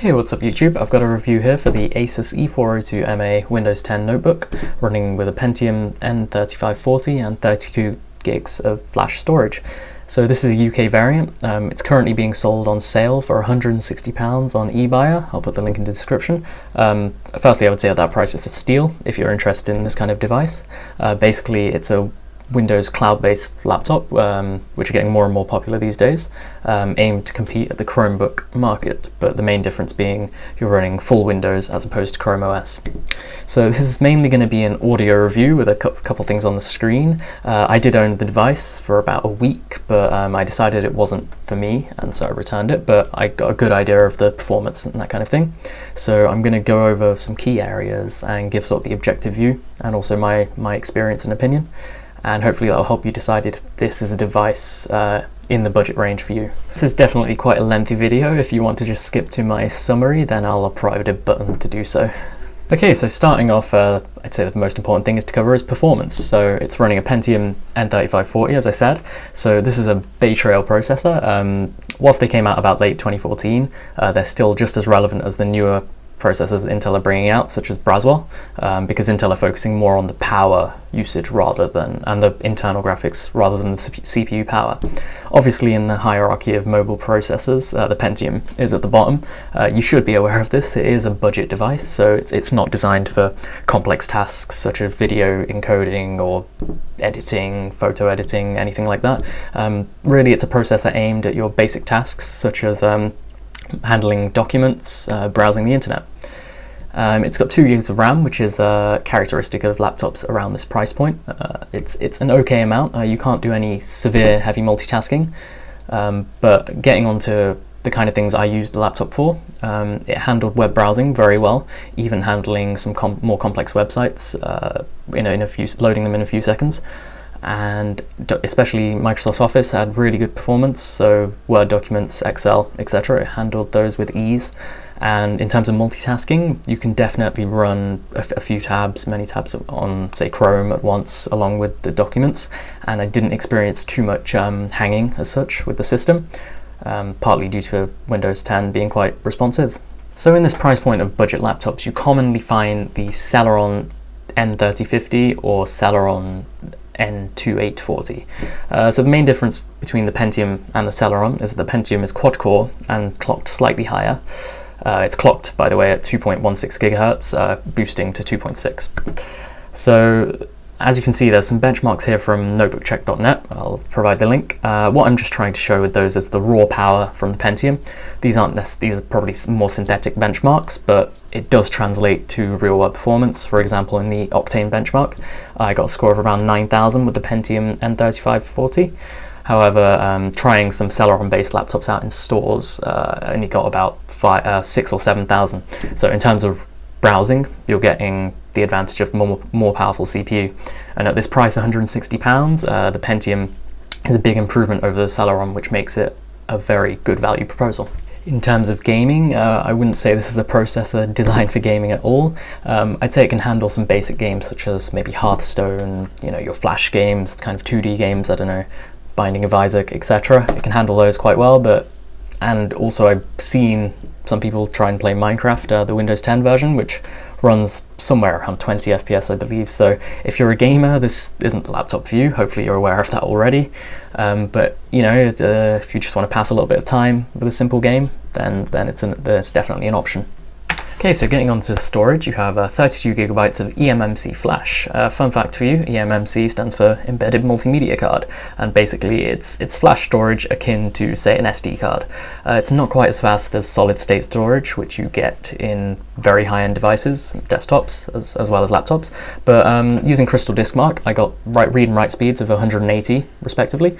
Hey, what's up YouTube? I've got a review here for the ASUS e402ma Windows 10 notebook running with a Pentium N3540 and 32 gigs of flash storage. So this is a UK variant. It's currently being sold on sale for £160 on eBuyer. I'll put the link in the description. Firstly, I would say at that price it's a steal if you're interested in this kind of device. Basically, it's a Windows cloud-based laptop, which are getting more and more popular these days, aimed to compete at the Chromebook market, but the main difference being you're running full Windows as opposed to Chrome OS. So this is mainly going to be an audio review with a couple things on the screen. I did own the device for about a week, but I decided it wasn't for me, and so I returned it, but I got a good idea of the performance and that kind of thing. So I'm going to go over some key areas and give sort of the objective view and also my experience and opinion. And hopefully that'll help you decide if this is a device in the budget range for you. This is definitely quite a lengthy video. If you want to just skip to my summary, then I'll provide a button to do so. Okay, so starting off, I'd say the most important thing is to cover is performance. So it's running a Pentium N3540, as I said. So this is a Bay Trail processor. Whilst they came out about late 2014, they're still just as relevant as the newer processors that Intel are bringing out, such as Braswell, because Intel are focusing more on the power usage and the internal graphics rather than the CPU power. Obviously, in the hierarchy of mobile processors, the Pentium is at the bottom. You should be aware of this. It is a budget device, so it's not designed for complex tasks such as video encoding or editing, photo editing, anything like that. Really, it's a processor aimed at your basic tasks, such as handling documents, browsing the internet. It's got 2 gigs of RAM, which is characteristic of laptops around this price point. It's an okay amount. You can't do any severe heavy multitasking, but getting onto the kind of things I used the laptop for, it handled web browsing very well, even handling some more complex websites, loading them in a few seconds. And especially Microsoft Office had really good performance, so Word documents, Excel, etc. It handled those with ease. And in terms of multitasking, you can definitely run many tabs on, say, Chrome at once along with the documents, and I didn't experience too much hanging as such with the system, partly due to Windows 10 being quite responsive. So in this price point of budget laptops, you commonly find the Celeron N3050 or Celeron N2840. So the main difference between the Pentium and the Celeron is that the Pentium is quad-core and clocked slightly higher. It's clocked, by the way, at 2.16 gigahertz, boosting to 2.6. So as you can see, there's some benchmarks here from notebookcheck.net. I'll provide the link. What I'm just trying to show with those is the raw power from the Pentium. These are probably more synthetic benchmarks, but it does translate to real-world performance. For example, in the Octane benchmark, I got a score of around 9,000 with the Pentium N3540. However, trying some Celeron-based laptops out in stores, only got about 6,000 or 7,000. So in terms of browsing, you're getting the advantage of more powerful CPU. And at this price, £160, the Pentium is a big improvement over the Celeron, which makes it a very good value proposal. In terms of gaming, I wouldn't say this is a processor designed for gaming at all. I'd say it can handle some basic games such as maybe Hearthstone, your Flash games, kind of 2D games, I don't know, Binding of Isaac, etc. It can handle those quite well, and also I've seen some people try and play Minecraft, the Windows 10 version, which runs somewhere around 20 FPS, I believe. So if you're a gamer, this isn't the laptop for you. Hopefully you're aware of that already. But if you just want to pass a little bit of time with a simple game, then there's definitely an option. Okay, so getting onto storage, you have 32 gigabytes of eMMC flash. Fun fact for you, eMMC stands for Embedded Multimedia Card, and basically it's flash storage akin to, say, an SD card. It's not quite as fast as solid-state storage, which you get in very high-end devices, desktops, as well as laptops, but using Crystal Disk Mark, I got read and write speeds of 180, respectively,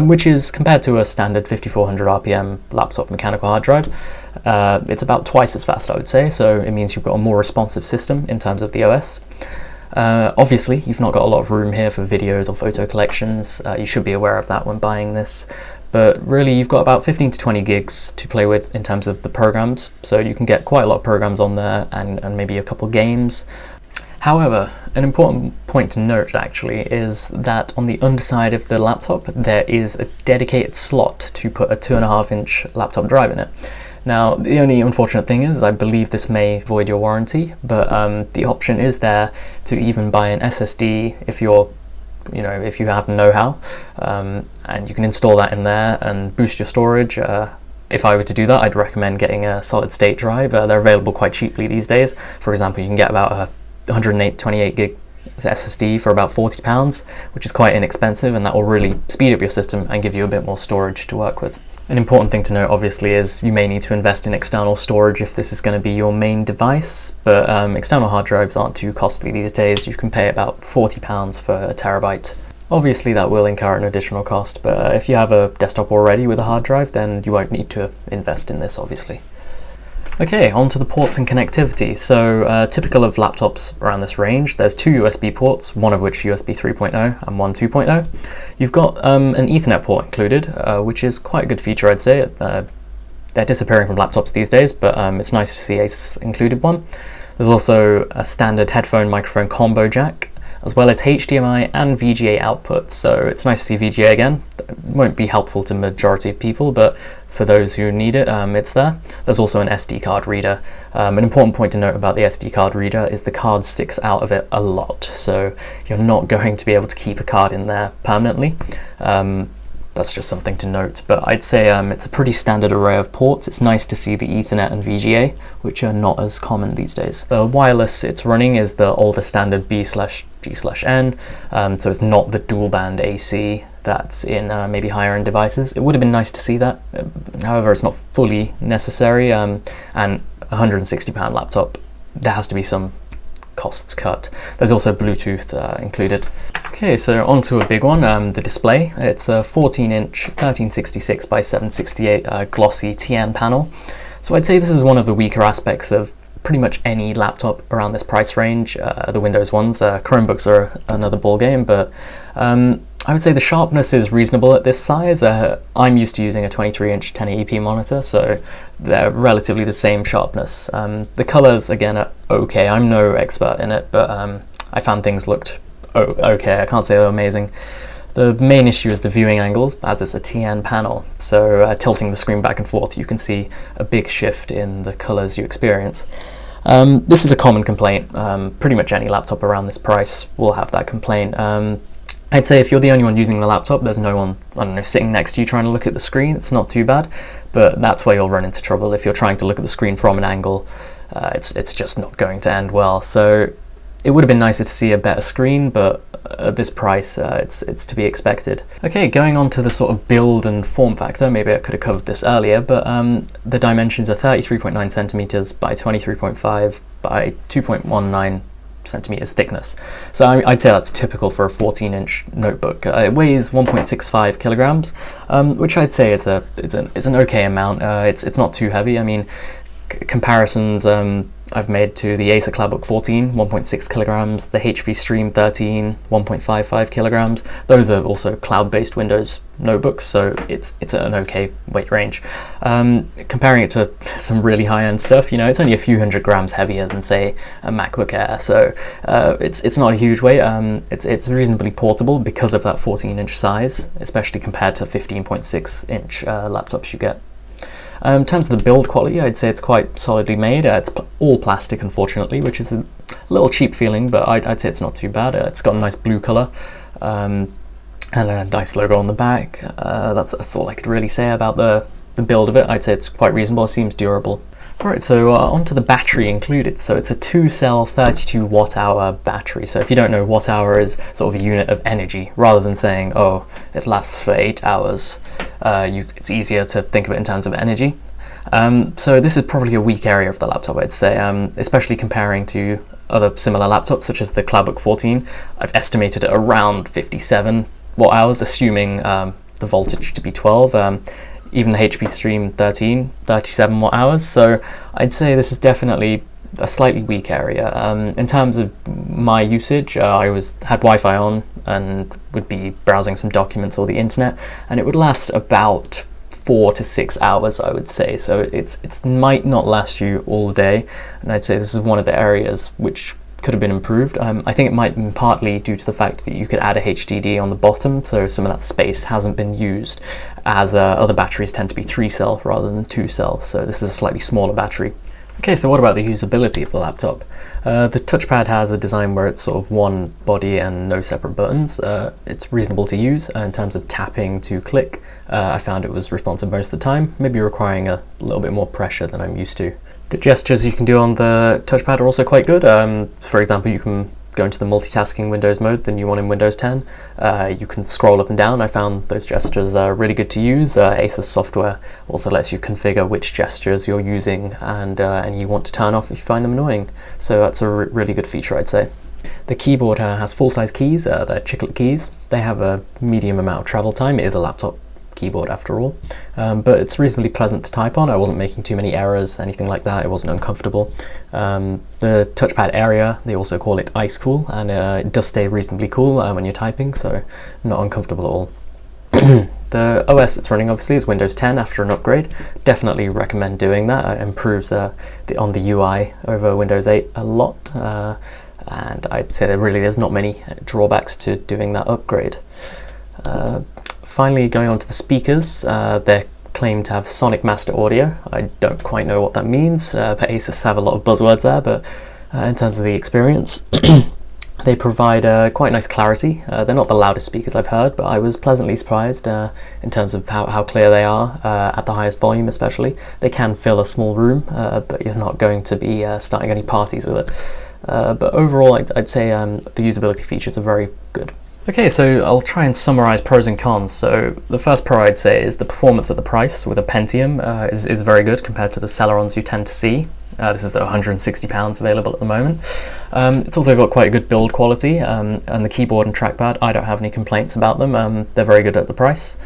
which is, compared to a standard 5400 RPM laptop mechanical hard drive, it's about twice as fast, I would say, so it means you've got a more responsive system in terms of the OS. Obviously, you've not got a lot of room here for videos or photo collections. You should be aware of that when buying this. But really, you've got about 15 to 20 gigs to play with in terms of the programs, so you can get quite a lot of programs on there and maybe a couple games. However, an important point to note actually is that on the underside of the laptop there is a dedicated slot to put a 2.5-inch laptop drive in it. Now, the only unfortunate thing is I believe this may void your warranty, but the option is there to even buy an SSD if you're, if you have the know-how, and you can install that in there and boost your storage. If I were to do that, I'd recommend getting a solid state drive. They're available quite cheaply these days. For example, you can get about a 128 gig SSD for about £40, which is quite inexpensive, and that will really speed up your system and give you a bit more storage to work with. An important thing to note, obviously, is you may need to invest in external storage if this is going to be your main device, but external hard drives aren't too costly these days. You can pay about £40 for a terabyte. Obviously, that will incur an additional cost, but if you have a desktop already with a hard drive, then you won't need to invest in this, obviously. Okay, on to the ports and connectivity. So typical of laptops around this range, there's two USB ports, one of which USB 3.0 and one 2.0. You've got an Ethernet port included, which is quite a good feature, I'd say. They're disappearing from laptops these days, but it's nice to see ASUS included one. There's also a standard headphone microphone combo jack, as well as HDMI and VGA output. So it's nice to see VGA again. It won't be helpful to majority of people, but for those who need it, it's there. There's also an SD card reader. An important point to note about the SD card reader is the card sticks out of it a lot, so you're not going to be able to keep a card in there permanently. That's just something to note, but I'd say it's a pretty standard array of ports. It's nice to see the Ethernet and VGA, which are not as common these days. The wireless it's running is the older standard B/G/N, so it's not the dual band AC that's in maybe higher end devices. It would have been nice to see that, however it's not fully necessary, and a £160 laptop, there has to be some costs cut. There's also Bluetooth included. Okay, so on to a big one, the display. It's a 14-inch 1366 by 768 glossy TN panel. So I'd say this is one of the weaker aspects of pretty much any laptop around this price range. The Windows ones, Chromebooks are another ballgame, but I would say the sharpness is reasonable at this size. I'm used to using a 23-inch 1080p monitor, so they're relatively the same sharpness. The colors, again, are okay. I'm no expert in it, but I found things looked okay. I can't say they're amazing. The main issue is the viewing angles, as it's a TN panel, so tilting the screen back and forth, you can see a big shift in the colors you experience. This is a common complaint. Pretty much any laptop around this price will have that complaint. I'd say if you're the only one using the laptop, there's no one, I don't know, sitting next to you trying to look at the screen, it's not too bad, but that's where you'll run into trouble. If you're trying to look at the screen from an angle, it's just not going to end well. So it would have been nicer to see a better screen, but at this price, it's to be expected. Okay, going on to the sort of build and form factor, maybe I could have covered this earlier, but the dimensions are 33.9 centimeters by 23.5 by 2.19 centimeters thickness. So I'd say that's typical for a 14-inch notebook. It weighs 1.65 kilograms, which I'd say is an okay amount. It's not too heavy. I mean, comparisons I've made to the Acer CloudBook 14, 1.6 kilograms, the HP Stream 13, 1.55 kilograms. Those are also cloud-based Windows notebooks, so it's an okay weight range. Comparing it to some really high-end stuff, it's only a few hundred grams heavier than, say, a MacBook Air, so it's not a huge weight. It's reasonably portable because of that 14-inch size, especially compared to 15.6-inch laptops you get. In terms of the build quality, I'd say it's quite solidly made. It's all plastic, unfortunately, which is a little cheap feeling, but I'd say it's not too bad. It's got a nice blue color and a nice logo on the back. That's all I could really say about the build of it. I'd say it's quite reasonable. It seems durable. Right, so onto the battery included. So it's a 2-cell 32 watt-hour battery. So if you don't know, watt-hour is sort of a unit of energy, rather than saying, oh, it lasts for 8 hours. It's easier to think of it in terms of energy. So this is probably a weak area of the laptop, I'd say, especially comparing to other similar laptops, such as the CloudBook 14. I've estimated it around 57 watt-hours, assuming the voltage to be 12. Even the HP Stream 13, 37 watt-hours. So I'd say this is definitely a slightly weak area. In terms of my usage, I had Wi-Fi on and would be browsing some documents or the internet, and it would last about 4 to 6 hours, I would say. So it might not last you all day, and I'd say this is one of the areas which could have been improved. I think it might be partly due to the fact that you could add a HDD on the bottom, so some of that space hasn't been used, as other batteries tend to be 3-cell rather than 2-cell, so this is a slightly smaller battery. Okay, so what about the usability of the laptop? The touchpad has a design where it's sort of one body and no separate buttons. It's reasonable to use in terms of tapping to click. I found it was responsive most of the time, maybe requiring a little bit more pressure than I'm used to. The gestures you can do on the touchpad are also quite good. For example, you can go into the multitasking Windows mode, the new one in Windows 10. You can scroll up and down. I found those gestures really good to use. ASUS software also lets you configure which gestures you're using and you want to turn off if you find them annoying. So that's a really good feature, I'd say. The keyboard has full-size keys. They're chiclet keys. They have a medium amount of travel time. It is a laptop keyboard after all, but it's reasonably pleasant to type on. I wasn't making too many errors, anything like that. It wasn't uncomfortable. The touchpad area, they also call it ice cool, and it does stay reasonably cool when you're typing, so not uncomfortable at all. The OS it's running obviously is Windows 10 after an upgrade. Definitely recommend doing that. It improves on the UI over Windows 8 a lot, and I'd say there's not many drawbacks to doing that upgrade. Finally, going on to the speakers, they're claimed to have sonic master audio. I don't quite know what that means, but ASUS have a lot of buzzwords there, but in terms of the experience, they provide quite nice clarity. They're not the loudest speakers I've heard, but I was pleasantly surprised in terms of how clear they are, at the highest volume especially. They can fill a small room, but you're not going to be starting any parties with it. But overall, I'd say the usability features are very good. Okay, so I'll try and summarize pros and cons. So the first pro I'd say is the performance at the price with a Pentium is very good compared to the Celerons you tend to see. This is at £160 available at the moment. It's also got quite a good build quality, and the keyboard and trackpad, I don't have any complaints about them. They're very good at the price.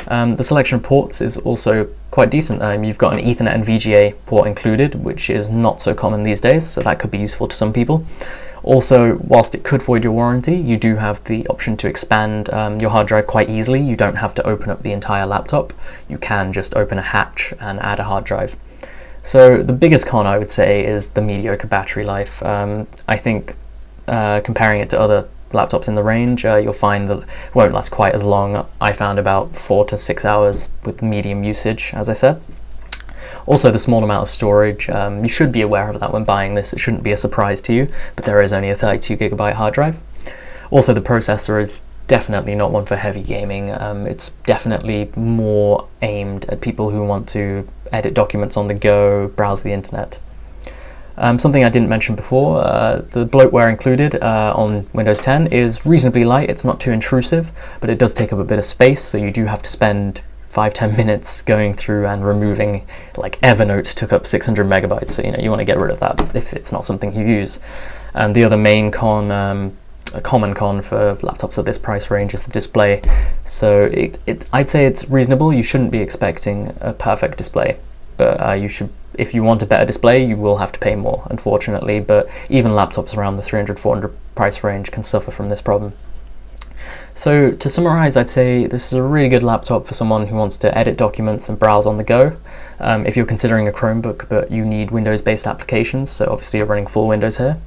The selection of ports is also quite decent. You've got an Ethernet and VGA port included, which is not so common these days, so that could be useful to some people. Also, whilst it could void your warranty, you do have the option to expand your hard drive quite easily. You don't have to open up the entire laptop. You can just open a hatch and add a hard drive. So the biggest con I would say is the mediocre battery life. I think comparing it to other laptops in the range, you'll find that it won't last quite as long. I found about 4 to 6 hours with medium usage, as I said. Also, the small amount of storage, you should be aware of that when buying this. It shouldn't be a surprise to you, but there is only a 32GB hard drive. Also, the processor is definitely not one for heavy gaming. It's definitely more aimed at people who want to edit documents on the go, browse the internet. Something I didn't mention before, the bloatware included on Windows 10 is reasonably light. It's not too intrusive, but it does take up a bit of space, so you do have to spend 5-10 minutes going through and removing. Like Evernote took up 600 megabytes, so you want to get rid of that if it's not something you use. And the other main con, a common con for laptops at this price range, is the display. So I'd say it's reasonable. You shouldn't be expecting a perfect display, but you should. If you want a better display, you will have to pay more, unfortunately. But even laptops around the 300-400 price range can suffer from this problem. So to summarize, I'd say this is a really good laptop for someone who wants to edit documents and browse on the go. If you're considering a Chromebook but you need Windows-based applications, so obviously you're running full Windows here,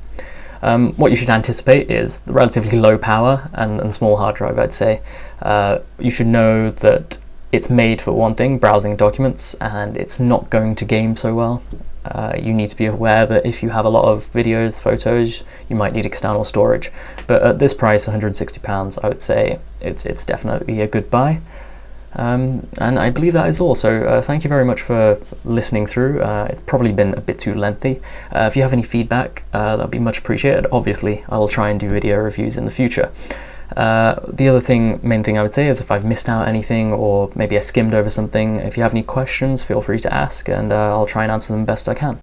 what you should anticipate is the relatively low power and small hard drive, I'd say. You should know that it's made for one thing, browsing documents, and it's not going to game so well. You need to be aware that if you have a lot of videos, photos, you might need external storage. But at this price, £160, I would say it's definitely a good buy. And I believe that is all. So thank you very much for listening through. It's probably been a bit too lengthy. If you have any feedback, that would be much appreciated. Obviously, I will try and do video reviews in the future. The other main thing I would say is if I've missed out anything or maybe I skimmed over something, if you have any questions, feel free to ask, and I'll try and answer them best I can.